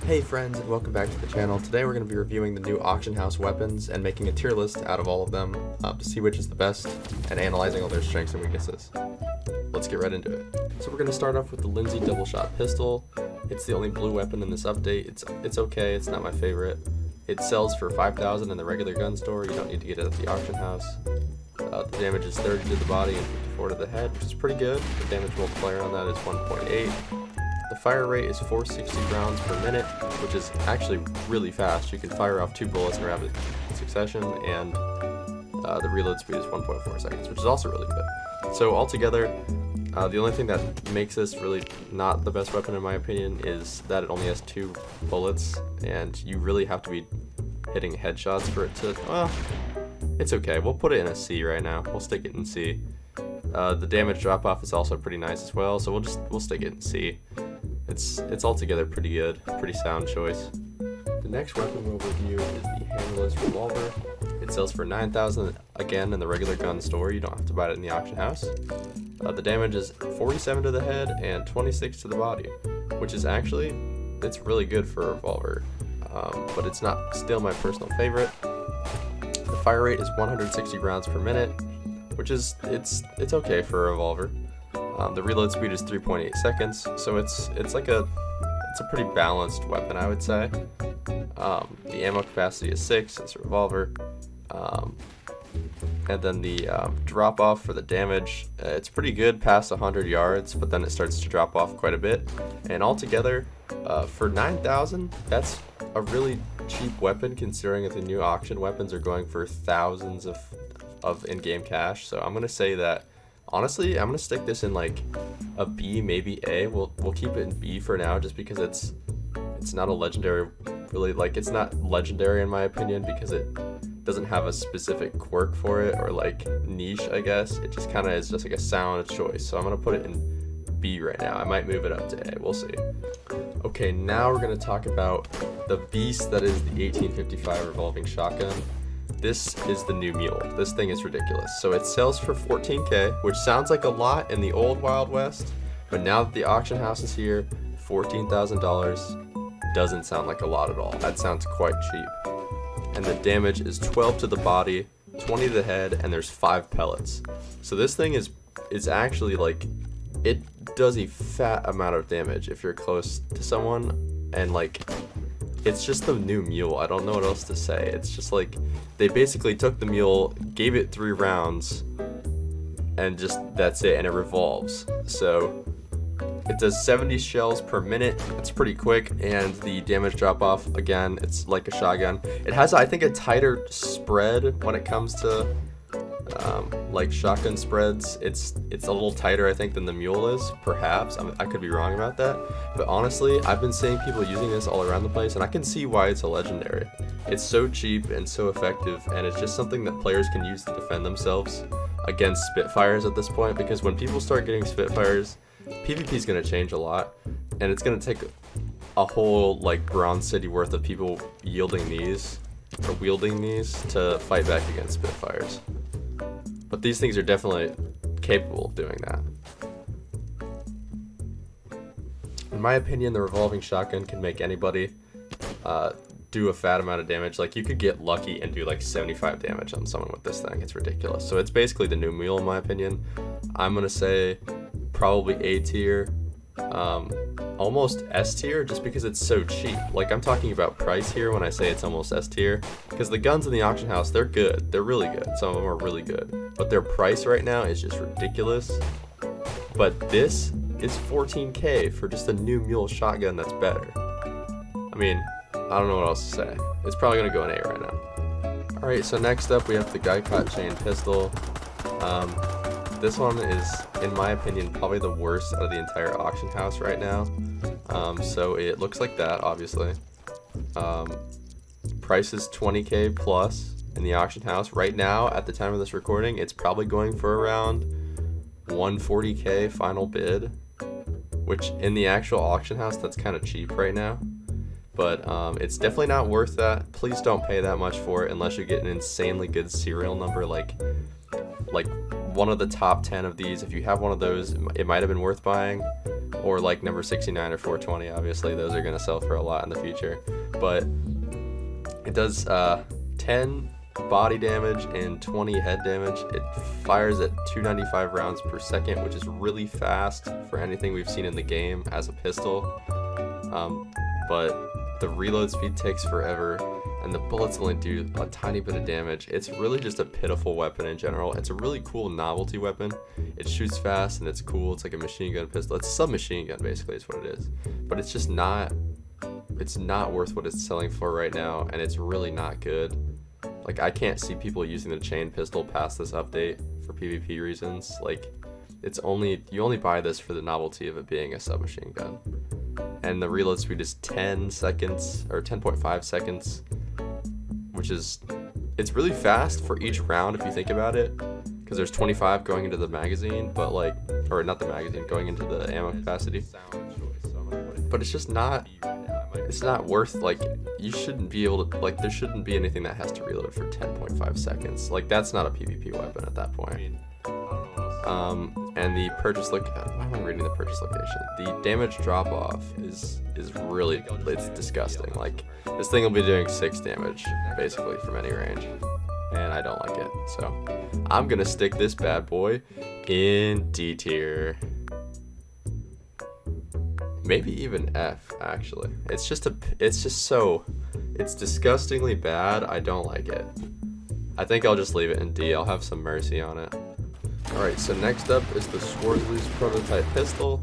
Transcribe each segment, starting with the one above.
Hey friends, and welcome back to the channel. Today we're going to be reviewing the new auction house weapons and making a tier list out of all of them to see which is the best and analyzing all their strengths and weaknesses. Let's get right into it. So we're going to start off with the Lindsay double shot pistol. It's the only blue weapon in this update. It's okay, it's not my favorite. It sells for $5,000 in the regular gun store. You don't need to get it at the auction house. The damage is 30 to the body and 54 to the head, which is pretty good. The damage multiplier on that is 1.8. The fire rate is 460 rounds per minute, which is actually really fast. You can fire off 2 bullets in rapid succession, and the reload speed is 1.4 seconds, which is also really good. So altogether, the only thing that makes this really not the best weapon in my opinion is that it only has 2 bullets, and you really have to be hitting headshots for it to, well, it's okay. We'll put it in a C right now. We'll stick it in C. The damage drop off is also pretty nice as well, so we'll stick it in C. It's altogether pretty good, pretty sound choice. The next weapon we'll review is the Hammerless Revolver. It sells for $9,000 again in the regular gun store. You don't have to buy it in the auction house. The damage is 47 to the head and 26 to the body, which is actually, it's really good for a revolver, but it's not still my personal favorite. The fire rate is 160 rounds per minute, which is, it's okay for a revolver. The reload speed is 3.8 seconds, so it's a pretty balanced weapon, I would say. The ammo capacity is 6. It's a revolver, and then the drop off for the damage, it's pretty good past 100 yards, but then it starts to drop off quite a bit. And altogether, for $9,000, that's a really cheap weapon considering that the new auction weapons are going for thousands of in-game cash. So I'm gonna say that. Honestly, I'm gonna stick this in like a B, maybe A. We'll keep it in B for now, just because it's not a legendary, really, like, it's not legendary in my opinion because it doesn't have a specific quirk for it or like niche, I guess. It just kind of is just like a sound choice. So I'm gonna put it in B right now. I might move it up to A. We'll see. Okay, now we're gonna talk about the beast that is the 1855 Revolving Shotgun. This is the new mule. This thing is ridiculous. So it sells for $14K, which sounds like a lot in the old Wild West, but now that the auction house is here, $14,000 doesn't sound like a lot at all. That sounds quite cheap. And the damage is 12 to the body, 20 to the head, and there's 5 pellets. So this thing is actually like, it does a fat amount of damage if you're close to someone, and like, it's just the new mule. I don't know what else to say. It's just like, they basically took the mule, gave it 3 rounds, and just, that's it, and it revolves. So it does 70 shells per minute. It's pretty quick, and the damage drop off, again, it's like a shotgun. It has, I think, a tighter spread when it comes to like shotgun spreads. It's a little tighter, I think, than the mule is, perhaps. I could be wrong about that, but honestly, I've been seeing people using this all around the place, and I can see why it's a legendary. It's so cheap and so effective, and it's just something that players can use to defend themselves against Spitfires at this point, because when people start getting Spitfires, PvP is going to change a lot, and it's going to take a whole like Bronze City worth of people wielding these to fight back against Spitfires. But these things are definitely capable of doing that. In my opinion, the revolving shotgun can make anybody do a fat amount of damage. Like, you could get lucky and do like 75 damage on someone with this thing. It's ridiculous. So it's basically the new mule in my opinion. I'm gonna say probably A tier, almost S tier, just because it's so cheap. Like, I'm talking about price here when I say it's almost S tier, because the guns in the auction house, they're good. They're really good. Some of them are really good, but their price right now is just ridiculous. But this is $14K for just a new mule shotgun that's better. I mean, I don't know what else to say. It's probably gonna go in A right now. Alright, so next up we have the Guycot chain pistol. This one is, in my opinion, probably the worst out of the entire auction house right now. So it looks like that, obviously. Price is $20K plus in the auction house. Right now, at the time of this recording, it's probably going for around $140K final bid, which in the actual auction house, that's kind of cheap right now. But it's definitely not worth that. Please don't pay that much for it unless you get an insanely good serial number, like one of the top 10 of these. If you have one of those, it might have been worth buying. or like number 69 or 420. Obviously, those are going to sell for a lot in the future. But it does 10 body damage and 20 head damage. It fires at 295 rounds per second, which is really fast for anything we've seen in the game as a pistol. But the reload speed takes forever, and the bullets only do a tiny bit of damage. It's really just a pitiful weapon in general. It's a really cool novelty weapon. It shoots fast and it's cool. It's like a machine gun pistol. It's a submachine gun basically is what it is. But it's just not, it's not worth what it's selling for right now, and it's really not good. Like, I can't see people using the chain pistol past this update for PvP reasons. Like, it's only, you only buy this for the novelty of it being a submachine gun. And the reload speed is 10 seconds, or 10.5 seconds, which is, it's really fast for each round if you think about it, because there's 25 going into the magazine, but like, or not the magazine, going into the ammo capacity. But it's just not, it's not worth, like, you shouldn't be able to, like, there shouldn't be anything that has to reload for 10.5 seconds. Like, that's not a PvP weapon at that point. And the purchase why am I reading the purchase location? The damage drop off is really, it's disgusting. Like, this thing will be doing 6 damage basically from any range, and I don't like it. So I'm gonna stick this bad boy in D tier, maybe even F actually. It's just it's disgustingly bad. I don't like it. I think I'll just leave it in D. I'll have some mercy on it. Alright, so next up is the Schwarzlose prototype pistol.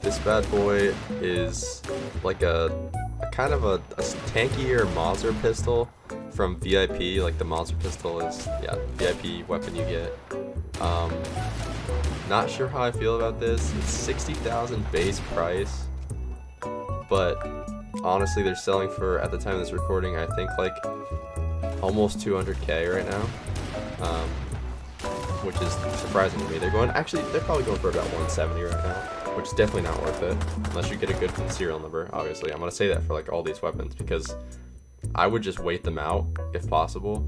This bad boy is like a kind of a tankier Mauser pistol from VIP. Like, the Mauser pistol is, yeah, VIP weapon you get. Not sure how I feel about this. It's 60,000 base price, but honestly they're selling for, at the time of this recording, I think like almost 200k right now. Which is surprising to me. They're probably going for about 170 right now, which is definitely not worth it unless you get a good serial number. Obviously, I'm gonna say that for like all these weapons, because I would just wait them out if possible.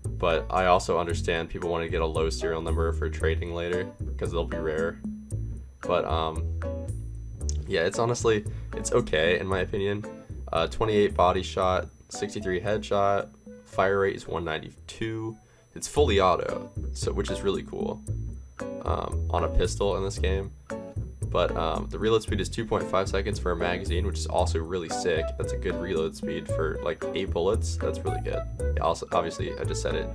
But I also understand people want to get a low serial number for trading later because they'll be rare. But yeah, it's honestly, it's okay in my opinion. 28 body shot, 63 headshot, fire rate is 192. It's fully auto, so, which is really cool on a pistol in this game. But the reload speed is 2.5 seconds for a magazine, which is also really sick. That's a good reload speed for like 8 bullets. That's really good. Also, obviously, I just said it,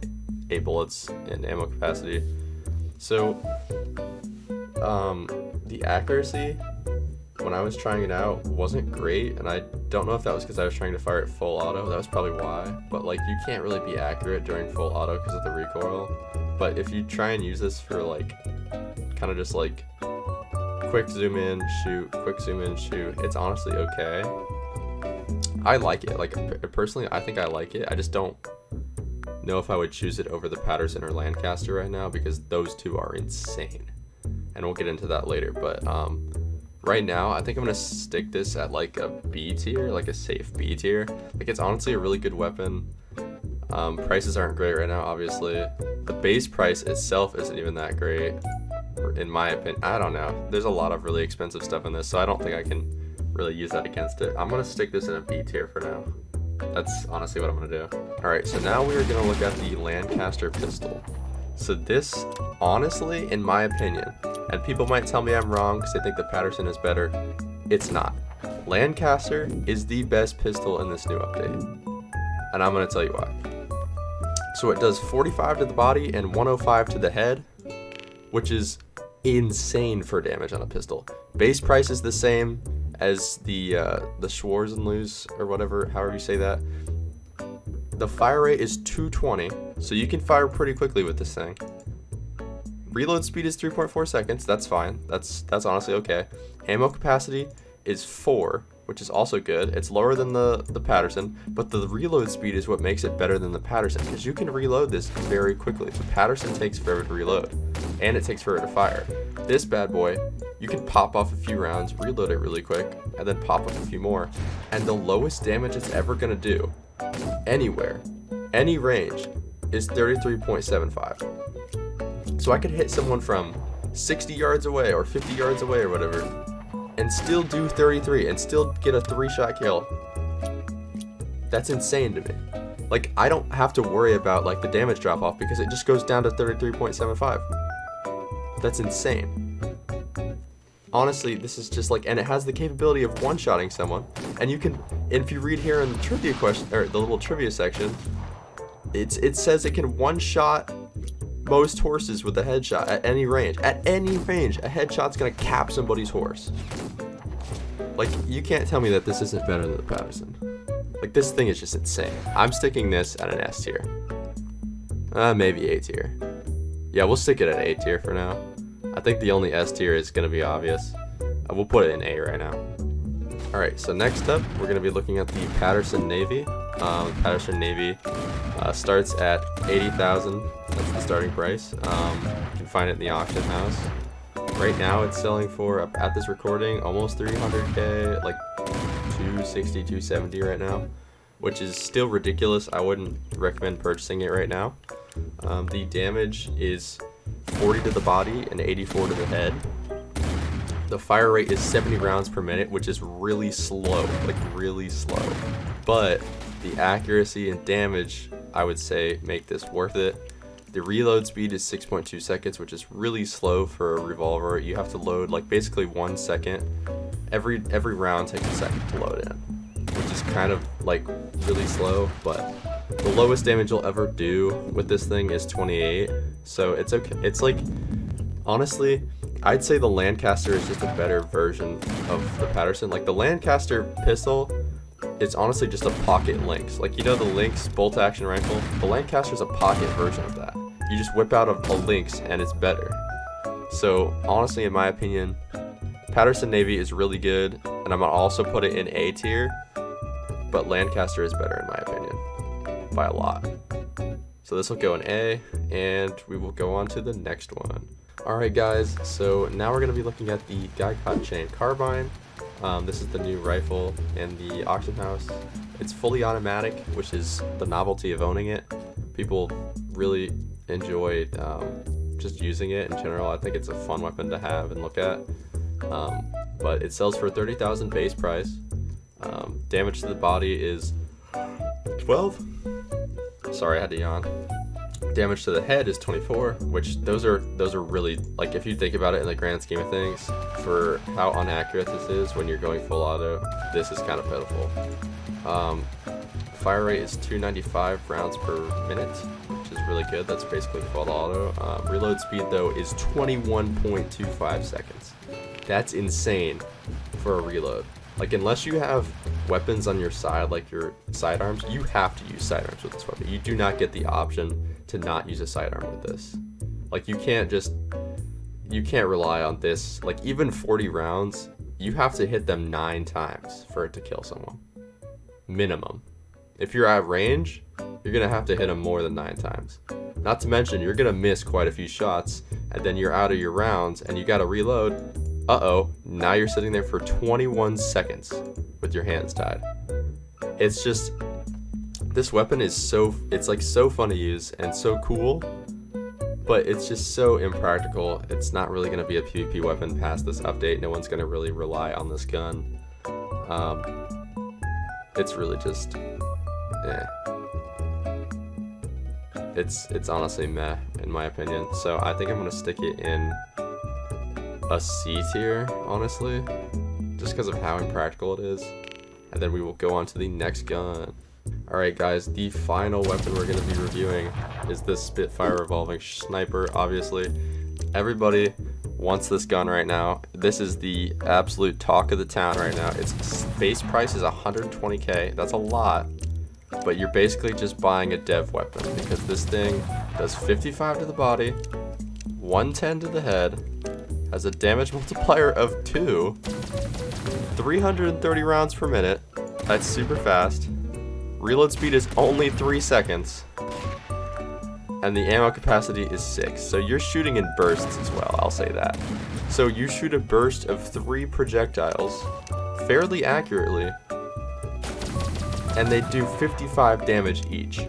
8 bullets in ammo capacity. So the accuracy, when I was trying it out, wasn't great, and I don't know if that was because I was trying to fire it full auto. That was probably why. But like, you can't really be accurate during full auto because of the recoil. But if you try and use this for like, kind of just like quick zoom in, shoot, quick zoom in, shoot, it's honestly okay. I like it. Like, personally, I think I like it. I just don't know if I would choose it over the Paterson or Lancaster right now, because those two are insane. And we'll get into that later. But right now, I think I'm gonna stick this at like a B tier, like a safe B tier. Like, it's honestly a really good weapon. Prices aren't great right now, obviously. The base price itself isn't even that great, in my opinion. I don't know. There's a lot of really expensive stuff in this, so I don't think I can really use that against it. I'm gonna stick this in a B tier for now. That's honestly what I'm gonna do. Alright, so now we are gonna look at the Lancaster Pistol. So this, honestly, in my opinion, and people might tell me I'm wrong because they think the Paterson is better, it's not. Lancaster is the best pistol in this new update, and I'm going to tell you why. So it does 45 to the body and 105 to the head, which is insane for damage on a pistol. Base price is the same as the Schwarzlose, or whatever, however you say that. The fire rate is 220, so you can fire pretty quickly with this thing. Reload speed is 3.4 seconds. That's fine. That's honestly okay. Ammo capacity is 4, which is also good. It's lower than the Paterson, but the reload speed is what makes it better than the Paterson, because you can reload this very quickly. The Paterson takes forever to reload, and it takes forever to fire. This bad boy, you can pop off a few rounds, reload it really quick, and then pop off a few more, and the lowest damage it's ever gonna do, anywhere, any range, is 33.75. So I could hit someone from 60 yards away or 50 yards away or whatever and still do 33 and still get a 3-shot kill. That's insane to me. Like, I don't have to worry about like the damage drop off because it just goes down to 33.75. That's insane. Honestly, this is just like, and it has the capability of one-shotting someone. And you can, if you read here in the trivia question, or the little trivia section, it says it can one-shot most horses with a headshot at any range. At any range, a headshot's gonna cap somebody's horse. Like, you can't tell me that this isn't better than the Paterson. Like, this thing is just insane. I'm sticking this at an S tier. Maybe A tier. Yeah, we'll stick it at A tier for now. I think the only S tier is gonna be obvious. We'll put it in A right now. Alright, so next up, we're gonna be looking at the Paterson Navy. Paterson Navy starts at 80,000. That's the starting price. You can find it in the auction house. Right now, it's selling for, at this recording, almost 300k, like 260, 270 right now, which is still ridiculous. I wouldn't recommend purchasing it right now. The damage is 40 to the body and 84 to the head. The fire rate is 70 rounds per minute, which is really slow, like really slow. But the accuracy and damage, I would say, make this worth it. The reload speed is 6.2 seconds, which is really slow for a revolver. You have to load like basically 1 second. Every round takes a second to load in, which is kind of like really slow, but the lowest damage you'll ever do with this thing is 28, so it's okay. It's like, honestly, I'd say the Lancaster is just a better version of the Paterson. Like, the Lancaster Pistol, it's honestly just a pocket Lynx. Like, you know the Lynx bolt action rifle? The Lancaster's a pocket version of that. You just whip out a Lynx and it's better. So honestly, in my opinion, Paterson Navy is really good, and I'm gonna also put it in A tier, but Lancaster is better in my opinion, by a lot. So this will go in A, and we will go on to the next one. Alright guys, so now we're gonna be looking at the Guycot chain Carbine. This is the new rifle in the auction house. It's fully automatic, which is the novelty of owning it. People really enjoy just using it in general. I think it's a fun weapon to have and look at. But it sells for 30,000 base price. Damage to the body is 12. Sorry, I had to yawn. Damage to the head is 24, which those are really, like, if you think about it in the grand scheme of things, for how inaccurate this is when you're going full auto, this is kind of pitiful. Fire rate is 295 rounds per minute, which is really good. That's basically full auto. Reload speed though is 21.25 seconds. That's insane for a reload. Like, unless you have weapons on your side, like your sidearms, you have to use sidearms with this weapon. You do not get the option to not use a sidearm with this. Like, you can't rely on this. Like, even 40 rounds, you have to hit them 9 times for it to kill someone. Minimum. If you're at range, you're gonna have to hit them more than 9 times. Not to mention, you're gonna miss quite a few shots, and then you're out of your rounds, and you gotta reload. Uh-oh, now you're sitting there for 21 seconds with your hands tied. It's just, this weapon is it's like so fun to use and so cool, but it's just so impractical. It's not really going to be a PvP weapon past this update. No one's going to really rely on this gun. It's really just, It's honestly meh, in my opinion. So I think I'm going to stick it in a C tier, honestly, just because of how impractical it is. And then we will go on to the next gun. Alright guys, the final weapon we're going to be reviewing is this Spitfire Revolving Sniper. Obviously, everybody wants this gun right now. This is the absolute talk of the town right now. Its base price is 120k. That's a lot, but you're basically just buying a dev weapon, because this thing does 55 to the body, 110 to the head, has a damage multiplier of 2, 330 rounds per minute. That's super fast. Reload speed is only 3 seconds. And the ammo capacity is 6. So you're shooting in bursts as well, I'll say that. So you shoot a burst of 3 projectiles fairly accurately, and they do 55 damage each.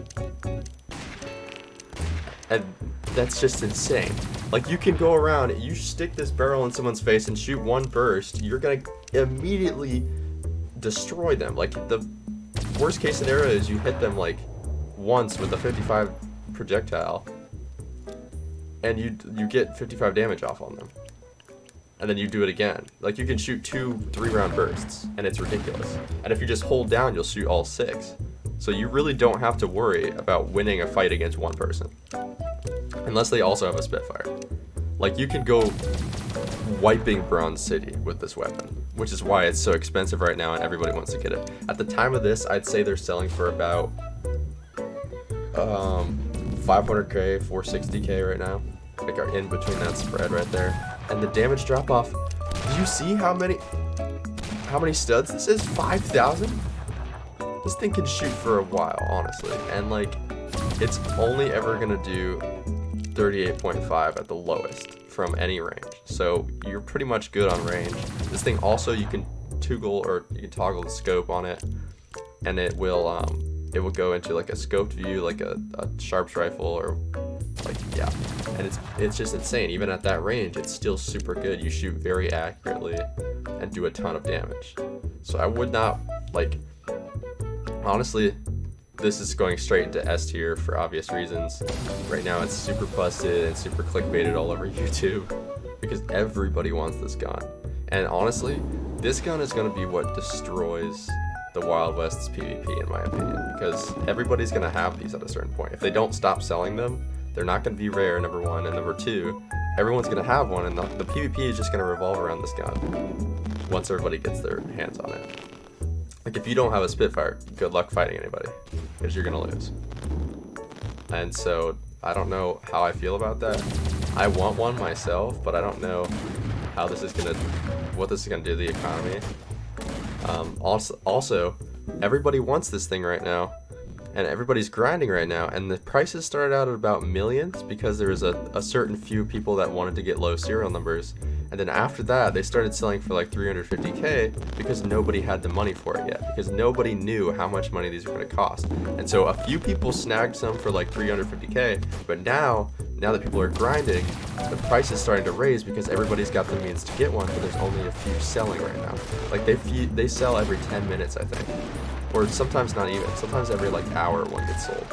And that's just insane. Like, you can go around, you stick this barrel in someone's face and shoot one burst, you're gonna immediately destroy them. Like, the worst case scenario is you hit them like once with a 55 projectile and you get 55 damage off on them, and then you do it again. Like, you can shoot 2 3-round bursts and it's ridiculous, and if you just hold down you'll shoot all 6. So you really don't have to worry about winning a fight against one person, unless they also have a Spitfire. Like, you can go wiping Bronze City with this weapon, which is why it's so expensive right now and everybody wants to get it. At the time of this, I'd say they're selling for about 500k, 460k right now. Like, are in between that spread right there. And the damage drop off, do you see how many studs this is? 5,000? This thing can shoot for a while, honestly. And like, it's only ever gonna do 38.5 at the lowest from any range. So you're pretty much good on range. This thing also, you can toggle the scope on it, and it will go into like a scoped view, like a sharps rifle, or like, yeah. And it's just insane. Even at that range, it's still super good. You shoot very accurately and do a ton of damage. So I would not, like, honestly, this is going straight into S tier for obvious reasons. Right now it's super busted and super clickbaited all over YouTube because everybody wants this gun. And honestly, this gun is going to be what destroys the Wild West's PvP, in my opinion, because everybody's going to have these at a certain point. If they don't stop selling them, they're not going to be rare, number one, and number two, everyone's going to have one, and the PvP is just going to revolve around this gun once everybody gets their hands on it. Like, if you don't have a Spitfire, good luck fighting anybody, because you're gonna lose. And so, I don't know how I feel about that. I want one myself, but I don't know how this is what this is gonna do to the economy. Also, everybody wants this thing right now, and everybody's grinding right now, and the prices started out at about millions because there was a certain few people that wanted to get low serial numbers. And then after that, they started selling for like 350k because nobody had the money for it yet, because nobody knew how much money these were going to cost. And so a few people snagged some for like 350k, but now that people are grinding, the price is starting to raise because everybody's got the means to get one, but there's only a few selling right now. Like, they sell every 10 minutes, I think, or sometimes not even. Sometimes every like hour one gets sold,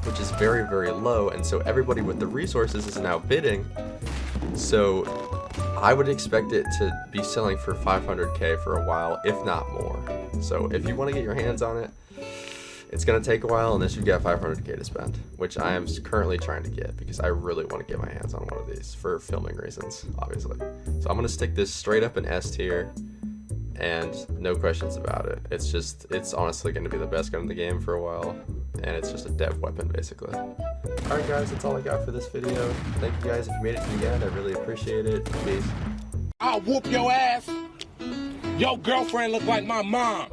which is very, very low. And so everybody with the resources is now bidding. So I would expect it to be selling for 500k for a while, if not more. So if you want to get your hands on it, it's going to take a while unless you've got 500k to spend, which I am currently trying to get because I really want to get my hands on one of these for filming reasons, obviously. So I'm going to stick this straight up in S tier, and no questions about it. It's honestly going to be the best gun in the game for a while, and it's just a dev weapon, basically. Alright guys, that's all I got for this video. Thank you guys if you made it to the end. I really appreciate it. Peace. I'll whoop your ass. Your girlfriend look like my mom.